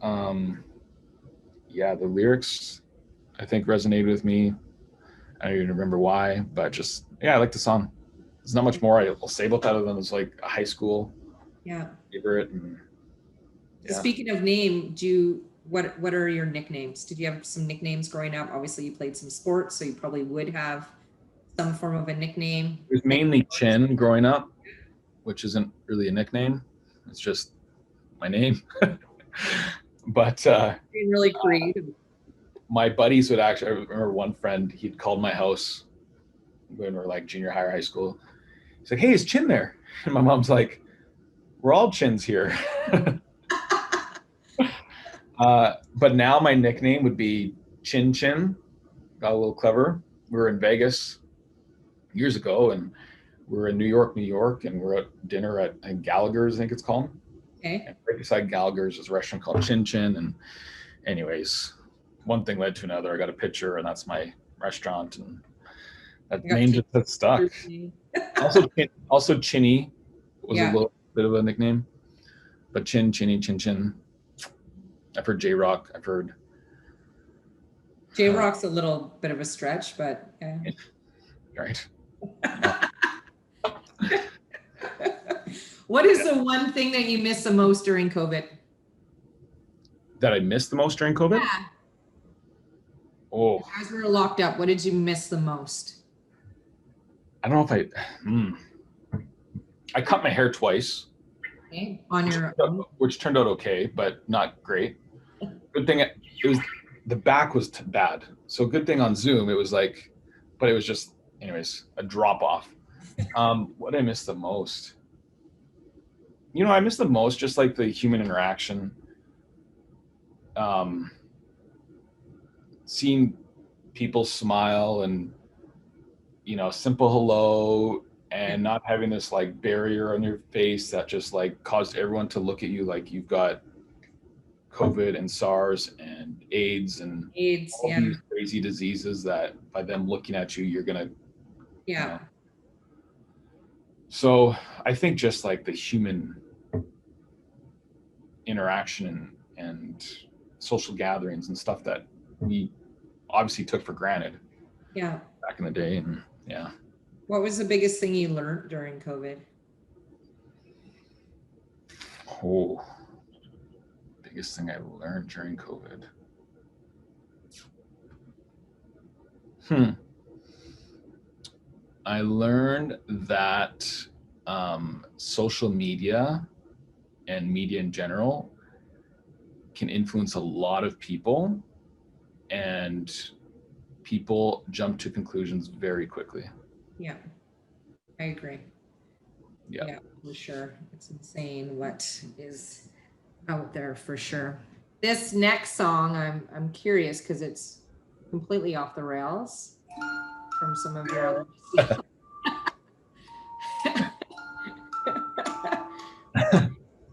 the lyrics, I think resonated with me. I don't even remember why, but just, I like the song. There's not much more I'll say about that other than it's like a high school favorite. And, Speaking of name, what are your nicknames? Did you have some nicknames growing up? Obviously you played some sports, so you probably would have some form of a nickname. It was mainly Chin growing up, which isn't really a nickname. It's just my name. But being really creative. My buddies would actually, I remember one friend, he'd called my house when we were like junior high or high school. He's like, hey, is Chin there? And my mom's like, we're all Chins here. But now my nickname would be Chin Chin. Got a little clever. We were in Vegas years ago, and we were in New York, and we're at dinner at Gallagher's, I think it's called. Okay. And right beside Gallagher's is a restaurant called Chin Chin. And anyways, one thing led to another. I got a picture, and that's my restaurant, and that name just stuck. Also Chinny was a little bit of a nickname, but Chinny, Chin Chin. I've heard J-Rock. I've heard J-Rock's a little bit of a stretch, but right. What is the one thing that you miss the most during COVID? That I missed the most during COVID? Yeah. Oh. As we were locked up, what did you miss the most? I don't know if I cut my hair twice. Okay. On your own? Which turned out okay, but not great. Good thing the back was bad. So good thing on Zoom, it was like, but it was just, anyways, a drop off. What did I miss the most? I miss the most just like the human interaction. Seeing people smile and, simple hello, and not having this like barrier on your face that just like caused everyone to look at you like you've got COVID and SARS and AIDS and all these crazy diseases that by them looking at you, you're gonna. So I think just like the human interaction and social gatherings and stuff that we obviously took for granted. Yeah. Back in the day, and What was the biggest thing you learned during COVID? Oh, biggest thing I learned during COVID. I learned that social media and media in general can influence a lot of people, and people jump to conclusions very quickly. Yeah, I agree. Yeah, for sure. It's insane what is out there for sure. This next song, I'm curious because it's completely off the rails from some of your other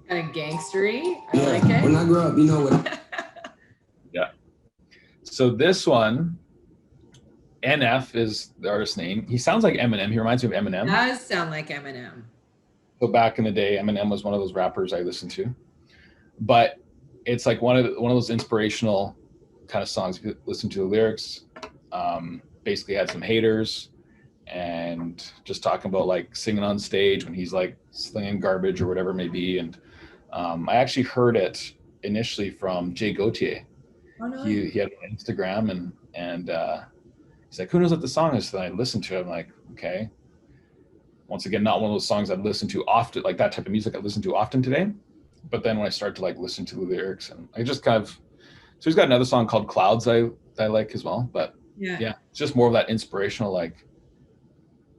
kind of gangstery. I like it. When I grow up, you know what? Yeah. So this one, NF is the artist's name. He sounds like Eminem. He reminds me of Eminem. Does sound like Eminem. So back in the day, Eminem was one of those rappers I listened to. But it's like one of those inspirational kind of songs. If you listen to the lyrics, Basically had some haters and just talking about like singing on stage when he's like slinging garbage or whatever it may be. And I actually heard it initially from Jay Gauthier. Oh, no. He had an Instagram and he's like, who knows what the song is? So I listened to it. I'm like, okay. Once again, not one of those songs I'd listen to often, like that type of music I listen to often today. But then when I start to like listen to the lyrics, and I just kind of, so he's got another song called Clouds I like as well. But yeah, it's just more of that inspirational, like,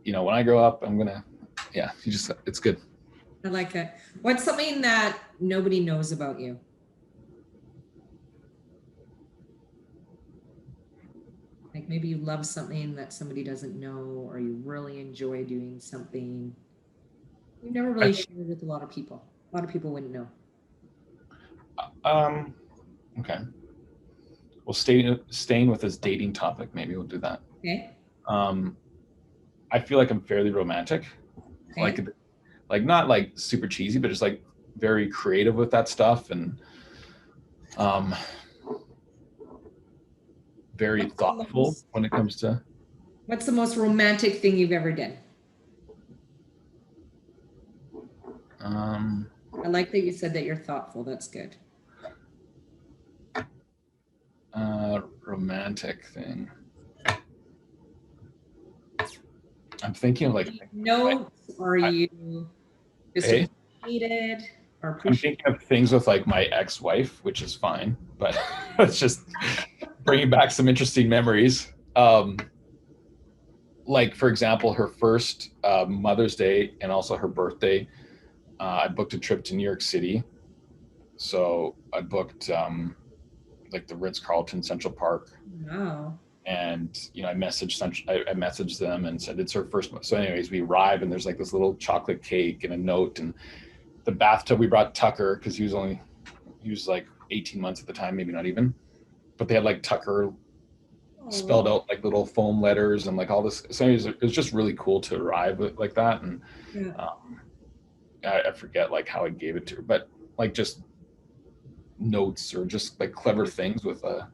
you know, when I grow up, I'm gonna, it's good. I like it. What's something that nobody knows about you? Like maybe you love something that somebody doesn't know, or you really enjoy doing something you never really shared with a lot of people. A lot of people wouldn't know. Okay. Well, staying with this dating topic, maybe we'll do that. Okay. I feel like I'm fairly romantic, Okay. like not like super cheesy, but just like very creative with that stuff, and very thoughtful when it comes to. What's the most romantic thing you've ever done? I like that you said that you're thoughtful. That's good. Romantic thing. I'm thinking of like Notes, or you just appreciated or I'm appreciate? thinking of things with like my ex-wife, which is fine, but it's just bringing back some interesting memories. Like for example, her first Mother's Day and also her birthday, I booked a trip to New York City. So I booked like the Ritz-Carlton Central Park. Wow. And you know, I messaged them and said it's her first. So anyways, we arrive and there's like this little chocolate cake and a note, and the bathtub. We brought Tucker because he was like 18 months at the time, maybe not even, but they had like Tucker spelled out like little foam letters and like all this. So anyways, it was just really cool to arrive with like that. And I forget like how I gave it to her, but like just notes or just like clever things with a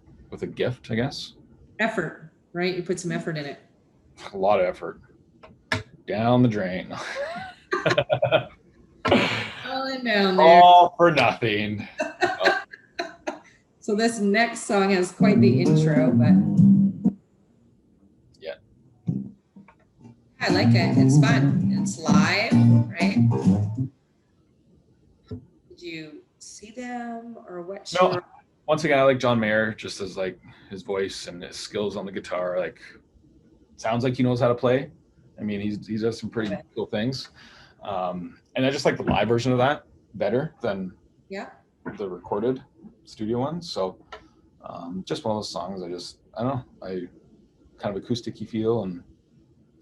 gift, I guess. Effort, right? You put some effort in it. A lot of effort down the drain. Falling down there. All for nothing. So this next song has quite the intro, but yeah, I like it. It's fun. It's live, right? Did you see them or what? No. Once again, I like John Mayer just as like his voice and his skills on the guitar. Like, sounds like he knows how to play. I mean, he does some pretty cool things. And I just like the live version of that better than the recorded studio one. So just one of those songs. I don't know. I kind of acoustic-y feel, and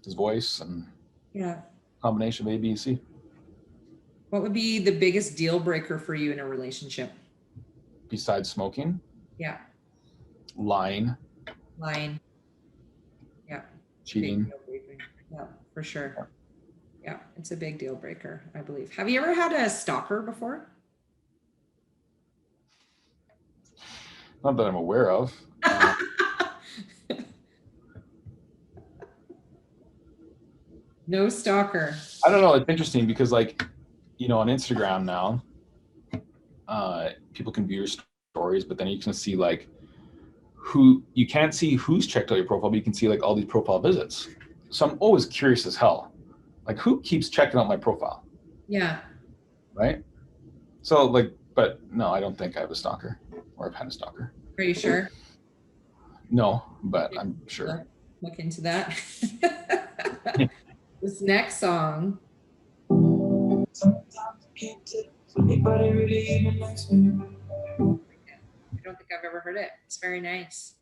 his voice and combination of A, B, and C. What would be the biggest deal breaker for you in a relationship? Besides smoking? Yeah. Lying. Yeah. Cheating. Yeah, for sure. Yeah, it's a big deal breaker, I believe. Have you ever had a stalker before? Not that I'm aware of. No stalker. I don't know. It's interesting because, like, you know, on Instagram now, people can view your stories, but then you can see like you can't see who's checked out your profile, but you can see like all these profile visits. So I'm always curious as hell, like who keeps checking out my profile? Yeah. Right. So like, but no, I don't think I have a stalker, or I've had a stalker. Are you sure? No, but I'm sure. Look into that. This next song. I don't think I've ever heard it. It's very nice.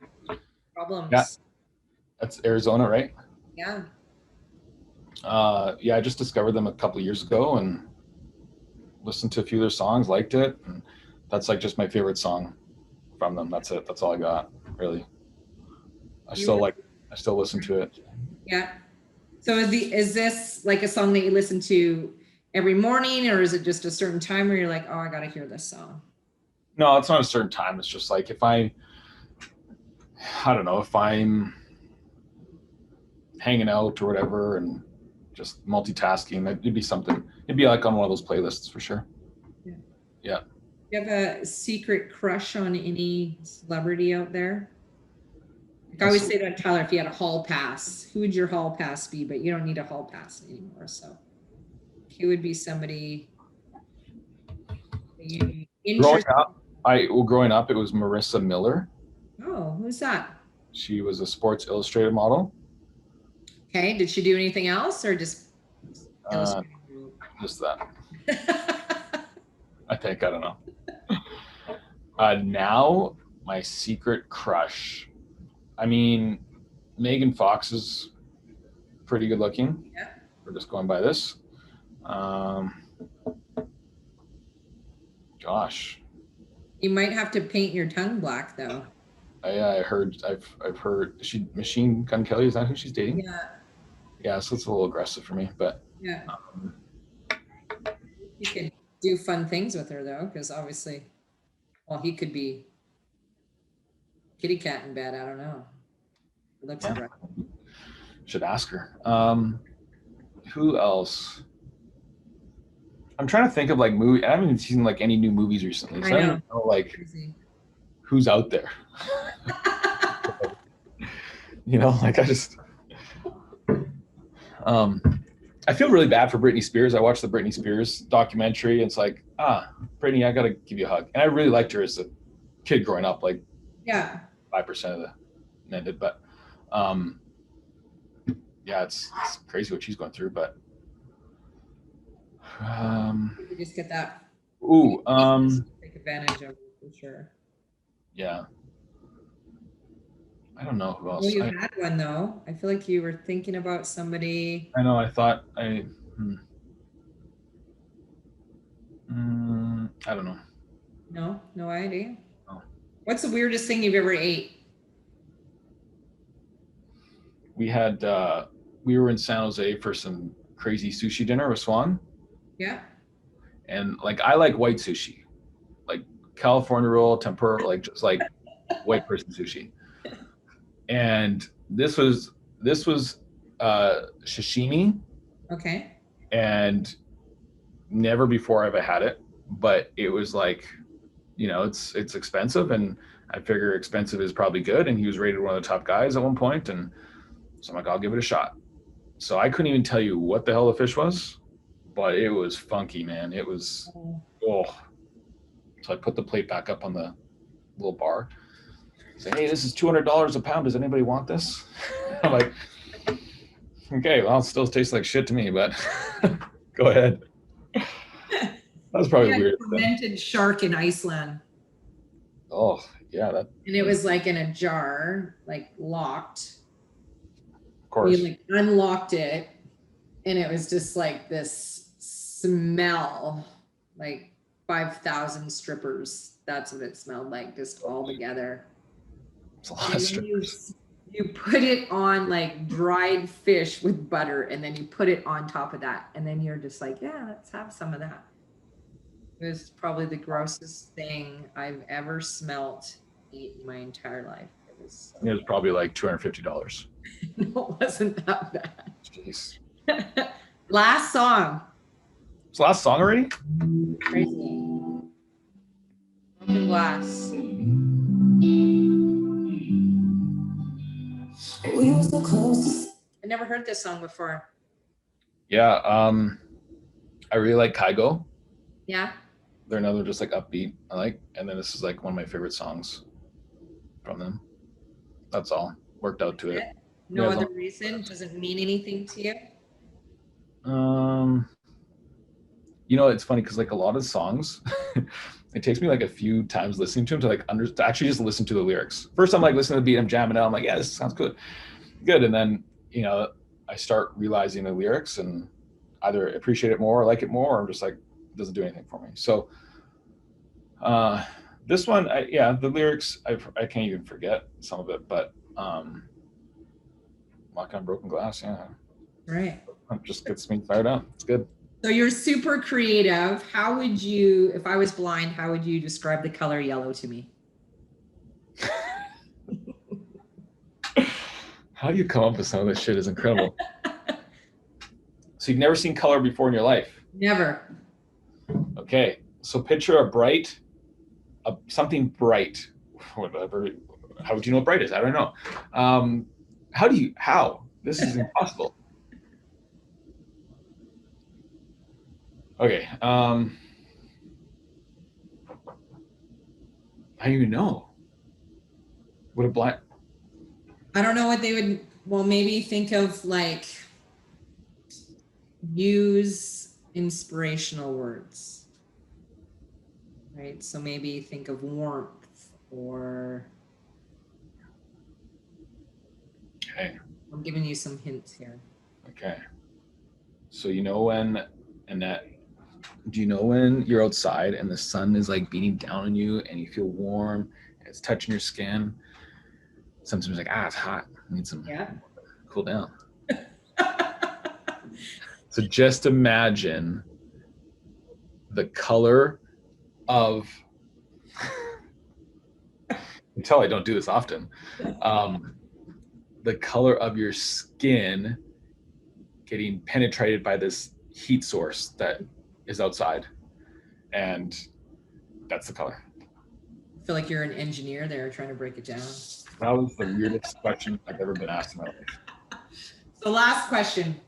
Problems. Yeah. That's Arizona, right? Yeah. Yeah, I just discovered them a couple of years ago and listened to a few of their songs, liked it, and that's like just my favorite song from them. That's it. That's all I got, really. I still listen to it. Yeah. So is this like a song that you listen to every morning, or is it just a certain time where you're like, oh, I got to hear this song? No, it's not a certain time. It's just like if I don't know, if I'm hanging out or whatever and just multitasking. It'd be something. It'd be like on one of those playlists for sure. Yeah. Yeah. Do you have a secret crush on any celebrity out there? Like I always say to Tyler, if you had a hall pass, who would your hall pass be? But you don't need a hall pass anymore. So he would be somebody that you growing up, it was Marissa Miller. Oh, who's that? She was a Sports Illustrated model. Okay. Did she do anything else or just just that? I think, I don't know. Now my secret crush. I mean, Megan Fox is pretty good looking. Yeah. We're just going by this. Gosh. You might have to paint your tongue black though. I've heard Machine Gun Kelly, is that who she's dating? Yeah. Yeah, so it's a little aggressive for me, but yeah. You could do fun things with her though, because obviously, well, he could be kitty cat in bed. I don't know. It looks aggressive. Should ask her. Who else? I'm trying to think of like movie. I haven't even seen like any new movies recently. So I don't know like crazy. Who's out there. You know, like I just I feel really bad for Britney Spears. I watched the Britney Spears documentary and it's like, Britney, I gotta give you a hug. And I really liked her as a kid growing up, like 5% of the ended, but yeah, it's crazy what she's going through, but you just get that take advantage of it for sure. Yeah. I don't know who else. Well, you had one though. I feel like you were thinking about somebody. I know. I thought I don't know. No idea. No. What's the weirdest thing you've ever ate? We had we were in San Jose for some crazy sushi dinner with Swan. Yeah. And like I like white sushi, like California roll, tempura, like just like white person sushi. And this was sashimi. Okay. And never before have I had it, but it was like, you know, it's expensive, and I figure expensive is probably good. And he was rated one of the top guys at one point, and so I'm like, I'll give it a shot. So I couldn't even tell you what the hell the fish was, but it was funky, man. It was So I put the plate back up on the little bar. Say, hey, this is $200 a pound. Does anybody want this? I'm like, okay, well, it still tastes like shit to me, but go ahead. That was probably weird. Fermented shark in Iceland. Oh, yeah. And it was like in a jar, like locked. Of course. We like unlocked it, and it was just like this smell, like 5,000 strippers. That's what it smelled like, just all together. It's a lot of strippers. You put it on like dried fish with butter, and then you put it on top of that, and then you're just like, yeah, let's have some of that. It was probably the grossest thing I've ever smelt in my entire life. It was probably like $250. No, it wasn't that bad. Jeez. Last song. It's the last song already? Crazy. Broken glass. We were so close. I never heard this song before. Yeah, I really like Kygo. Yeah. They're another just like upbeat I like, and then this is like one of my favorite songs from them. That's all. Worked out to it. No other reason? Doesn't mean anything to you? You know, it's funny because like a lot of songs, it takes me like a few times listening to them to actually just listen to the lyrics. First, I'm like listening to the beat, I'm jamming out. I'm like, yeah, this sounds good. And then, you know, I start realizing the lyrics and either appreciate it more or like it more, or I'm just like, it doesn't do anything for me. So this one, the lyrics, I can't even forget some of it, but Walking on Broken Glass, yeah. Right. It just gets me fired up. It's good. So you're super creative. How would you, if I was blind, how would you describe the color yellow to me? How do you come up with some of this shit is incredible. So you've never seen color before in your life? Never. Okay, so picture something bright, whatever. How would you know what bright is? I don't know. How? This is impossible. Okay. I don't even know. What a blind. I don't know what they would, well, maybe think of like use inspirational words, right? So maybe think of warmth or. Okay. I'm giving you some hints here. Okay. So do you know when you're outside and the sun is like beating down on you and you feel warm and it's touching your skin? Sometimes like, it's hot. I need some cool down. So just imagine the color of, you can tell I don't do this often. The color of your skin getting penetrated by this heat source that is outside. And that's the color. I feel like you're an engineer there trying to break it down. That was the weirdest question I've ever been asked in my life. So last question.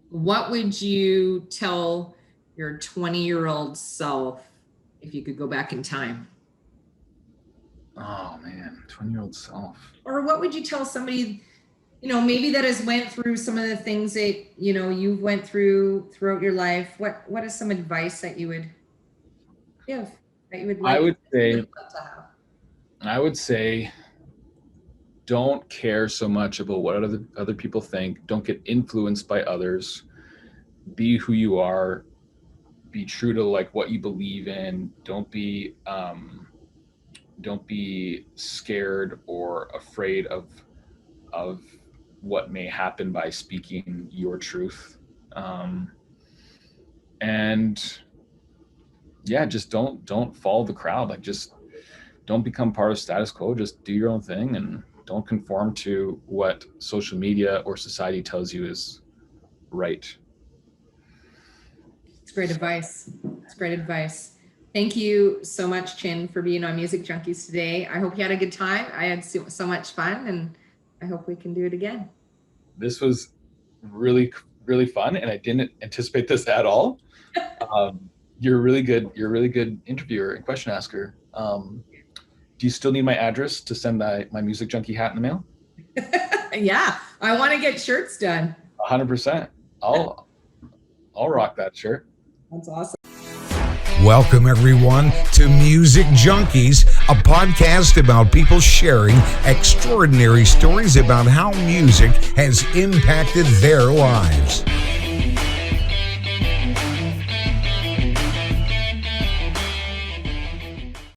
What would you tell your 20-year-old self if you could go back in time? Oh man, 20-year-old self. Or what would you tell somebody, maybe that has went through some of the things that, you've went through throughout your life? What is some advice that you would give, that you would like to have? I would say, don't care so much about what other people think. Don't get influenced by others. Be who you are. Be true to like what you believe in. Don't be scared or afraid of what may happen by speaking your truth. And yeah, just don't follow the crowd. Like, just don't become part of status quo. Just do your own thing and don't conform to what social media or society tells you is right. It's great advice. Thank you so much, Chin, for being on Music Junkies today. I hope you had a good time. I had so much fun, and I hope we can do it again. This was really, really fun, and I didn't anticipate this at all. You're a really good interviewer and question asker. Do you still need my address to send my Music Junkie hat in the mail? Yeah, I want to get shirts done. 100%. I'll rock that shirt. That's awesome. Welcome, everyone, to Music Junkies, a podcast about people sharing extraordinary stories about how music has impacted their lives.